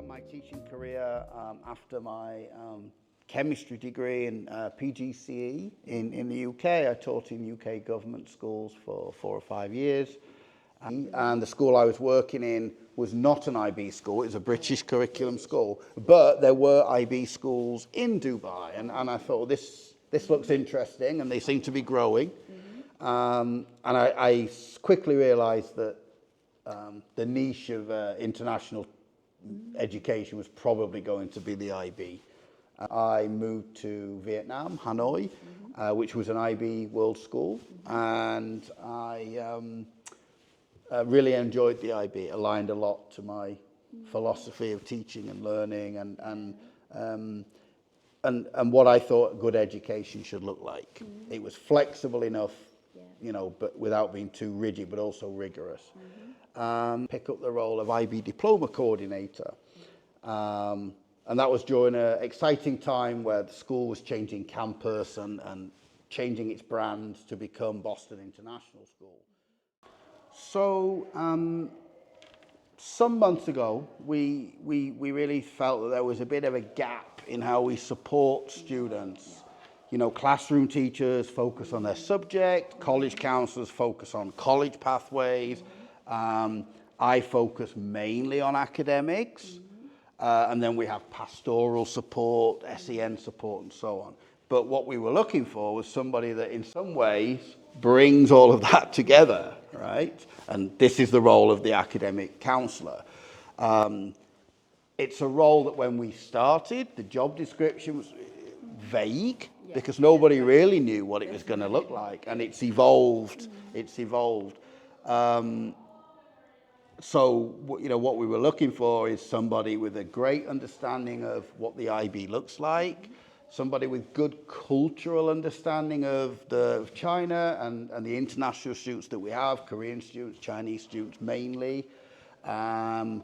began my teaching career after my chemistry degree in PGCE in the UK. I taught in UK government schools for 4 or 5 years. And the school I was working in was not an IB school, it was a British curriculum school, but there were IB schools in Dubai, and I thought this looks interesting, and they seem to be growing. And I quickly realized that the niche of international education was probably going to be the IB. I moved to Vietnam, Hanoi, which was an IB world school, and I really enjoyed the IB. It aligned a lot to my philosophy of teaching and learning, and what I thought good education should look like. It was flexible enough, you know, but without being too rigid, but also rigorous. Pick up the role of IB diploma coordinator. And that was during an exciting time where the school was changing campus and changing its brand to become Boston International School. So some months ago, we really felt that there was a bit of a gap in how we support students. You know, classroom teachers focus on their subject, college counselors focus on college pathways. I focus mainly on academics, and then we have pastoral support, SEN support, and so on. But what we were looking for was somebody that in some ways brings all of that together, right? And this is the role of the academic counsellor. It's a role that when we started, the job description was vague, because nobody really knew what it was going to look like, and it's evolved. So, you know, what we were looking for is somebody with a great understanding of what the IB looks like, somebody with good cultural understanding of China and the international students that we have, Korean students, Chinese students mainly, and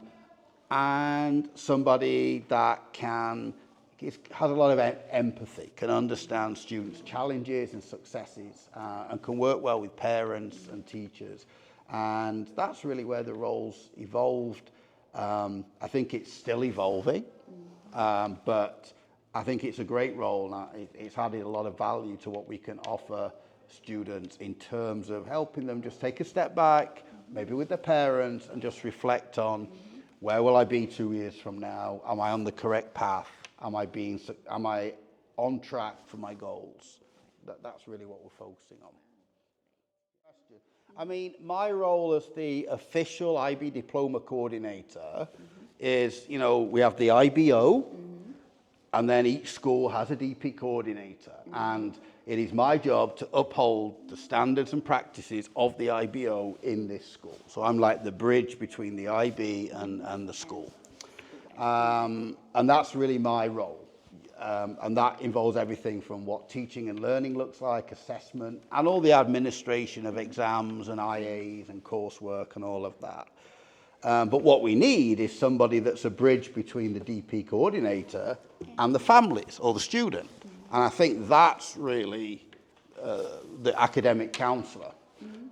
somebody that has a lot of empathy, can understand students' challenges and successes, and can work well with parents and teachers. And that's really where the role's evolved. I think it's still evolving, but I think it's a great role. It's added a lot of value to what we can offer students in terms of helping them just take a step back, maybe with their parents, and just reflect on where will I be 2 years from now? Am I on the correct path? Am I on track for my goals? That's really what we're focusing on. I mean, my role as the official IB diploma coordinator is, you know, we have the IBO, and then each school has a DP coordinator, and it is my job to uphold the standards and practices of the IBO in this school. So I'm like the bridge between the IB and the school. And that's really my role. And that involves everything from what teaching and learning looks like, assessment, and all the administration of exams and IAs and coursework and all of that. But what we need is somebody that's a bridge between the DP coordinator and the families or the student. And I think that's really the academic counsellor.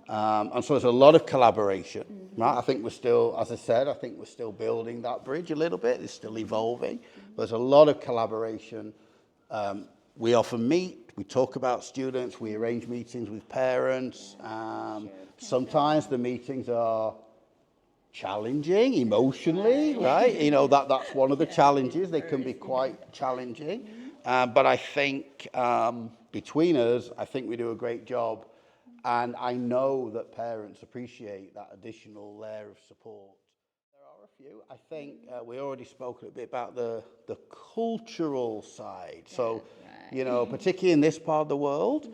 And so there's a lot of collaboration. Right? I think we're still, as I said, I think we're still building that bridge a little bit. It's still evolving. But there's a lot of collaboration. We often meet, we talk about students, we arrange meetings with parents. Sometimes the meetings are challenging emotionally, right? You know, that's one of the challenges. They can be quite challenging. But I think between us, I think we do a great job. And I know that parents appreciate that additional layer of support. There are a few. I think we already spoke a bit about the cultural side. So, you know, particularly in this part of the world,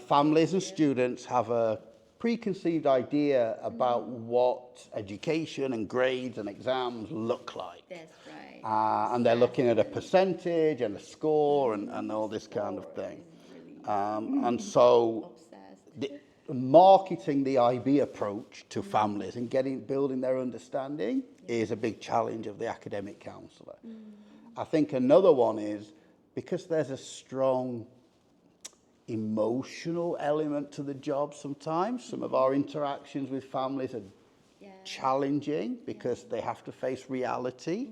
families and students have a preconceived idea about what education and grades and exams look like. That's right. And they're looking at a percentage and a score and all this kind of thing. And so marketing the IB approach to families and building their understanding is a big challenge of the academic counsellor. I think another one is because there's a strong emotional element to the job sometimes. Some of our interactions with families are challenging because they have to face reality.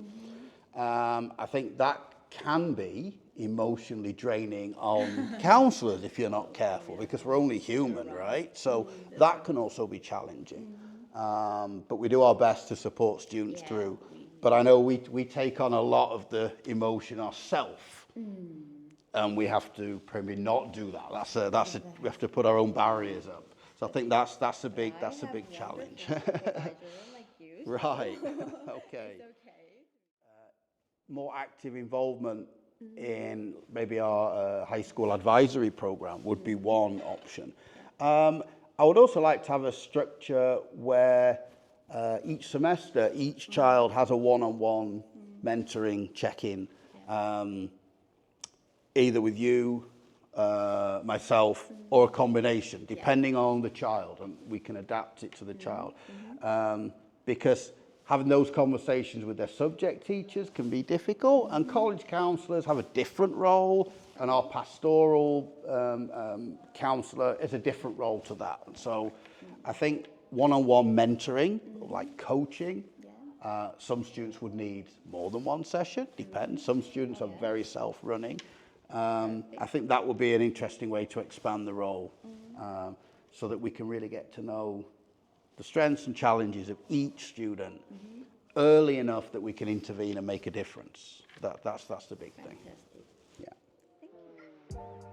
I think that can be emotionally draining on counsellors if you're not careful, because we're only human, right? So that can also be challenging. But we do our best to support students through. But I know we take on a lot of the emotion ourselves, and we have to probably not do that. We have to put our own barriers up. So I think that's a big challenge. Right. Okay. More active involvement in maybe our high school advisory program would be one option. I would also like to have a structure where each semester, each child has a one-on-one mentoring check-in, either with you, myself, or a combination, depending on the child, and we can adapt it to the child. Because having those conversations with their subject teachers can be difficult, and college counsellors have a different role, and our pastoral counsellor is a different role to that. And so I think one-on-one mentoring, like coaching, some students would need more than one session, depends. Some students are very self-running. I think that would be an interesting way to expand the role, so that we can really get to know the strengths and challenges of each student early enough that we can intervene and make a difference. That's the big thing. Fantastic. Yeah. Thank you.